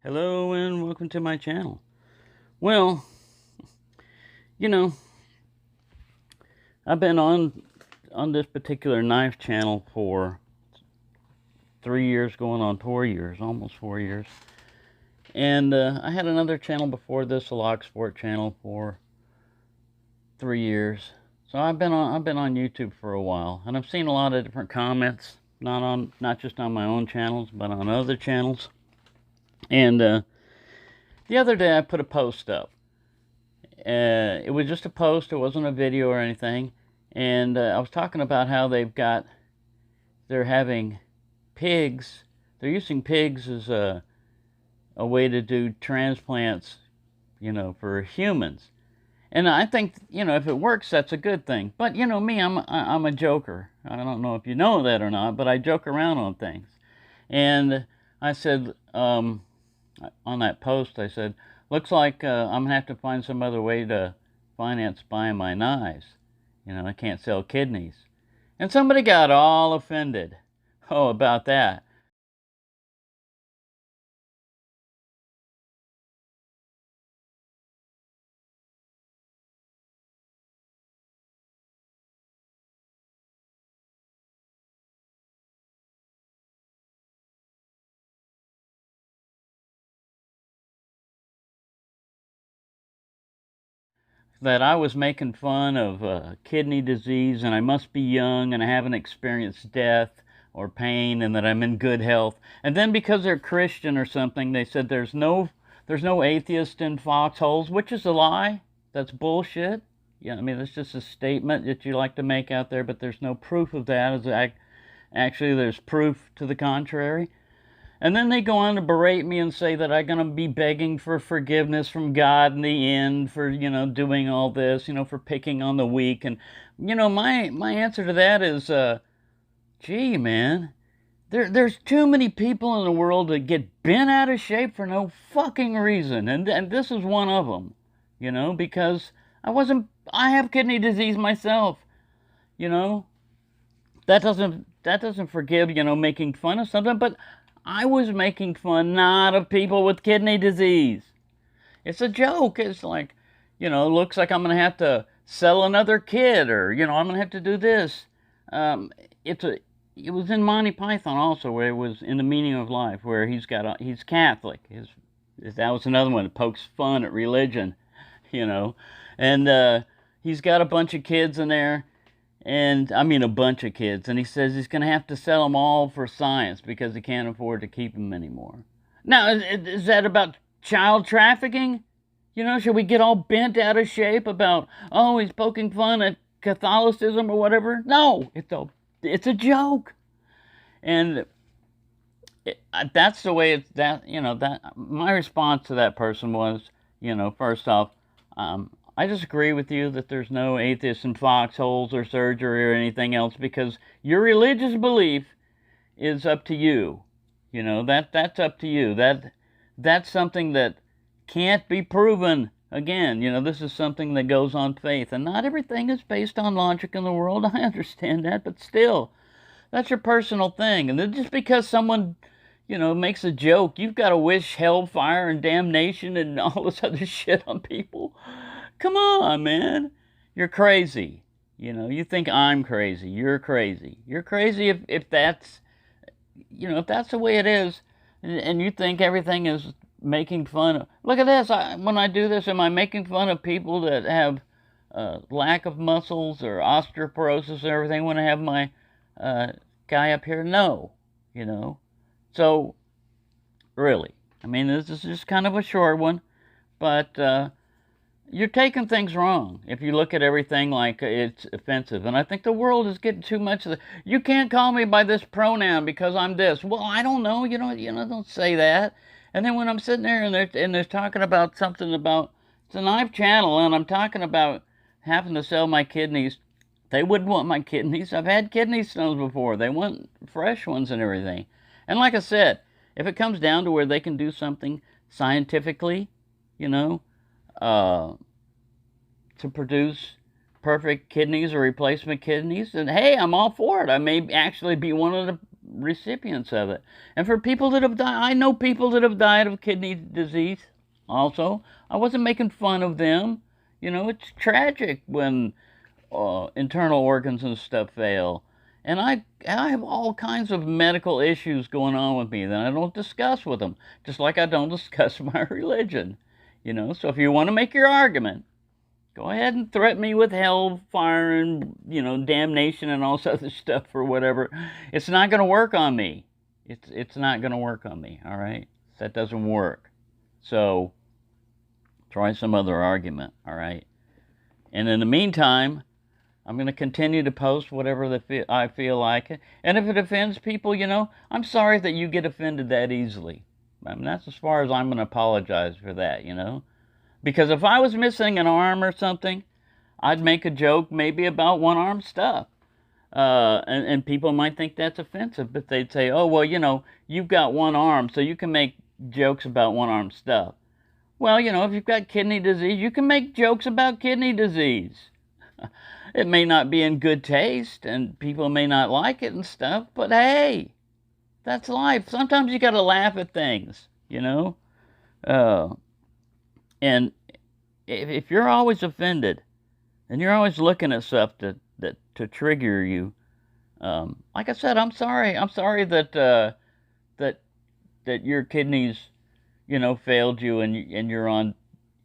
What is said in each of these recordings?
Hello and welcome to my channel. Well, you know, I've been on this particular knife channel for 3 years, going on 4 years, almost 4 years. And I had another channel before this, a log sport channel, for 3 years. So I've been on YouTube for a while, and I've seen a lot of different comments, not just on my own channels, but on other channels. And the other day I put a post up. It was just a post. It wasn't a video or anything. And I was talking about how they're having pigs. They're using pigs as a way to do transplants, for humans. And I think, if it works, that's a good thing. But me, I'm a joker. I don't know if you know that or not, but I joke around on things. And I said, on that post, I said, looks like I'm gonna have to find some other way to finance buying my knives. I can't sell kidneys. And somebody got all offended. Oh, about that. That I was making fun of kidney disease, and I must be young and I haven't experienced death or pain, and that I'm in good health. And then because they're Christian or something, they said there's no atheist in foxholes, which is a lie. That's bullshit. Yeah, I mean, that's just a statement that you like to make out there, but there's no proof of that. Actually, there's proof to the contrary. And then they go on to berate me and say that I'm going to be begging for forgiveness from God in the end for, doing all this, for picking on the weak. And, my answer to that is, gee, man, there's too many people in the world that get bent out of shape for no fucking reason. And this is one of them, because I have kidney disease myself, you know. That doesn't forgive, making fun of something, but I was making fun not of people with kidney disease. It's a joke. It's like, looks like I'm going to have to sell another kid, or, I'm going to have to do this. Um, it's a, it was in Monty Python also, where it was in The Meaning of Life, where he's Catholic. That was another one that pokes fun at religion, you know. And he's got a bunch of kids in there, and I mean a bunch of kids, and he says he's going to have to sell them all for science because he can't afford to keep them anymore. Now, is that about child trafficking? Should we get all bent out of shape about, oh, he's poking fun at Catholicism or whatever? No, it's a joke. And that's the way it's that, that my response to that person was, first off, I disagree with you that there's no atheists in foxholes or surgery or anything else, because your religious belief is up to you. That's up to you. That's something that can't be proven. Again, this is something that goes on faith, and not everything is based on logic in the world. I understand that, but still, that's your personal thing. And then just because someone, makes a joke, you've got to wish hellfire and damnation and all this other shit on people. Come on, man. You're crazy. You think I'm crazy. You're crazy. You're crazy if that's the way it is, and you think everything is making fun of. Look at this. When I do this, am I making fun of people that have lack of muscles or osteoporosis and everything when I have my guy up here? No, So, really, I mean, this is just kind of a short one, but you're taking things wrong if you look at everything like it's offensive. And I think the world is getting too much of the, you can't call me by this pronoun because I'm this. Well, I don't know. Don't say that. And then when I'm sitting there and they're talking about something about, it's a knife channel, and I'm talking about having to sell my kidneys. They wouldn't want my kidneys. I've had kidney stones before. They want fresh ones and everything. And like I said, if it comes down to where they can do something scientifically, you know, uh, to produce perfect kidneys or replacement kidneys, and hey, I'm all for it. I may actually be one of the recipients of it. And for people that have died, I know people that have died of kidney disease also. I wasn't making fun of them. You know, it's tragic when internal organs and stuff fail. And I have all kinds of medical issues going on with me that I don't discuss with them, just like I don't discuss my religion. You know, so if you want to make your argument, go ahead and threaten me with hellfire and, you know, damnation and all this other stuff or whatever. It's not going to work on me. It's not going to work on me, all right? That doesn't work. So try some other argument, all right? And in the meantime, I'm going to continue to post whatever I feel like it. And if it offends people, you know, I'm sorry that you get offended that easily. I mean, that's as far as I'm going to apologize for that, you know? Because if I was missing an arm or something, I'd make a joke maybe about one-arm stuff. And people might think that's offensive, but they'd say, oh, well, you know, you've got one arm, so you can make jokes about one-arm stuff. Well, you know, if you've got kidney disease, you can make jokes about kidney disease. It may not be in good taste, and people may not like it and stuff, but hey, that's life. Sometimes you got to laugh at things, you know? And if you're always offended, and you're always looking at stuff to trigger you, like I said, I'm sorry. I'm sorry that that your kidneys, you know, failed you, and you're on,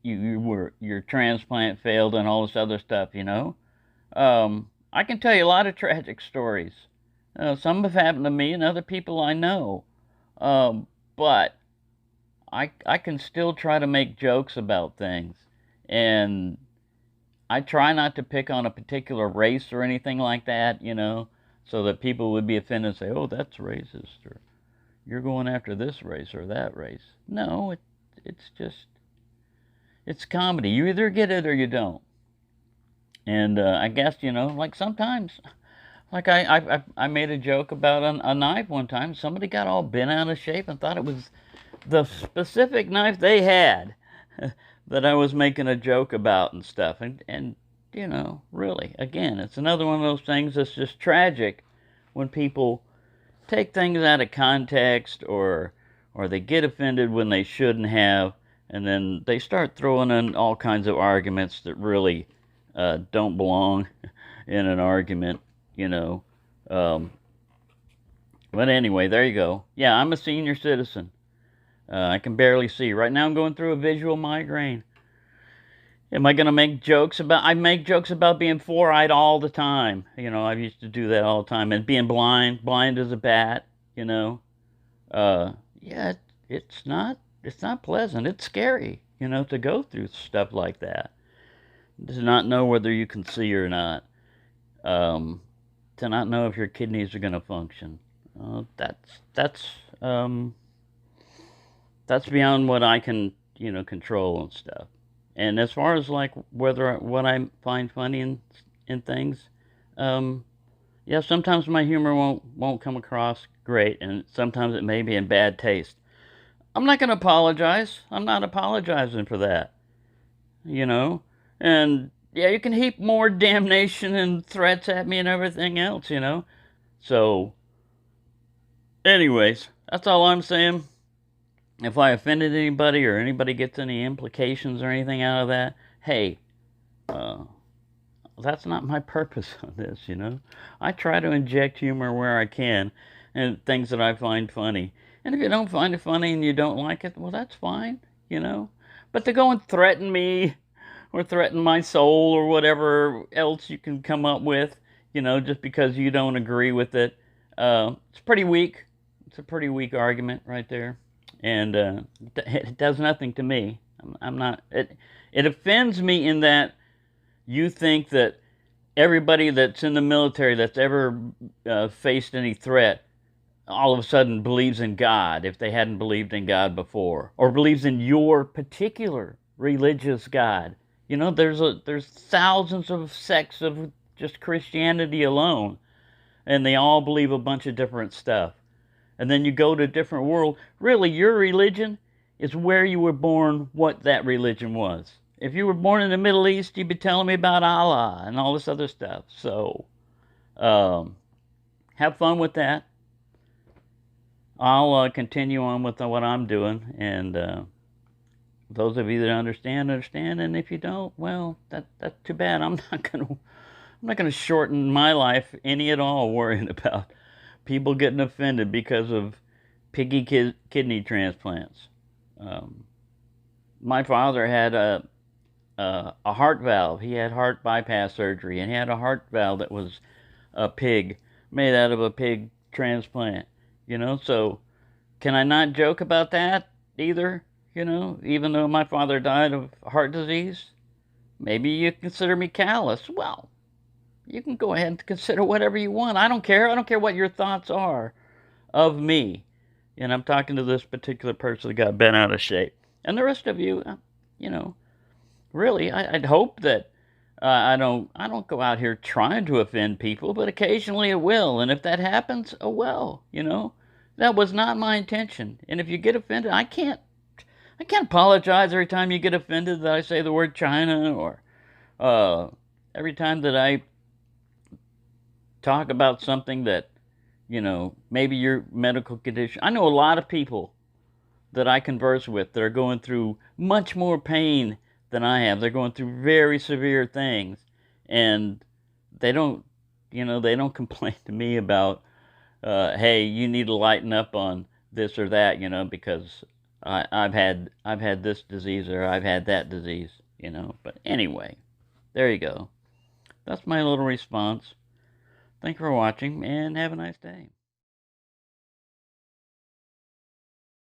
your transplant failed, and all this other stuff, you know. I can tell you a lot of tragic stories. Some have happened to me and other people I know. But I can still try to make jokes about things. And I try not to pick on a particular race or anything like that, you know, so that people would be offended and say, oh, that's racist, or you're going after this race or that race. No, it's just, it's comedy. You either get it or you don't. And I guess, you know, like sometimes, like I made a joke about a knife one time. Somebody got all bent out of shape and thought it was the specific knife they had that I was making a joke about and stuff. And you know, really, again, it's another one of those things that's just tragic when people take things out of context, or they get offended when they shouldn't have, and then they start throwing in all kinds of arguments that really don't belong in an argument, you know. But anyway, there you go. Yeah, I'm a senior citizen. I can barely see. Right now I'm going through a visual migraine. Am I going to make jokes about... I make jokes about being four-eyed all the time. You know, I used to do that all the time. And being blind as a bat, you know. Yeah, it's not pleasant. It's scary, you know, to go through stuff like that. To not know whether you can see or not, to not know if your kidneys are going to function. That's beyond what I can, you know, control and stuff. And as far as like what I find funny in things, yeah, sometimes my humor won't come across great, and sometimes it may be in bad taste. I'm not going to apologize. I'm not apologizing for that, you know. And yeah, you can heap more damnation and threats at me and everything else, you know. So, anyways, that's all I'm saying. If I offended anybody, or anybody gets any implications or anything out of that, hey, that's not my purpose on this, you know. I try to inject humor where I can, and things that I find funny. And if you don't find it funny and you don't like it, well, that's fine, you know. But to go and threaten me, or threaten my soul, or whatever else you can come up with, you know, just because you don't agree with it, it's pretty weak. It's a pretty weak argument right there. And it does nothing to me. I'm not... It offends me in that you think that everybody that's in the military that's ever faced any threat all of a sudden believes in God, if they hadn't believed in God before, or believes in your particular religious God. You know, there's thousands of sects of just Christianity alone, and they all believe a bunch of different stuff. And then you go to a different world. Really, your religion is where you were born, what that religion was. If you were born in the Middle East, you'd be telling me about Allah and all this other stuff. So, have fun with that. I'll continue on with what I'm doing, and those of you that understand, understand, and if you don't, well, that's too bad. I'm not gonna shorten my life any at all worrying about people getting offended because of piggy kidney transplants. Um, my father had a heart valve. He had heart bypass surgery, and he had a heart valve that was a pig, made out of a pig transplant. So can I not joke about that either? Even though my father died of heart disease, maybe you consider me callous. Well, you can go ahead and consider whatever you want. I don't care. I don't care what your thoughts are of me. And I'm talking to this particular person that got bent out of shape. And the rest of you, you know, really, I'd hope that I don't go out here trying to offend people, but occasionally it will. And if that happens, oh well. That was not my intention. And if you get offended, I can't apologize every time you get offended that I say the word China, or uh, every time that I talk about something that, maybe your medical condition. I know a lot of people that I converse with that are going through much more pain than I have. They're going through very severe things, and they don't, they don't complain to me about, hey, you need to lighten up on this or that, because I've had this disease or I've had that disease. But anyway, there you go. That's my little response. Thank you for watching, and have a nice day.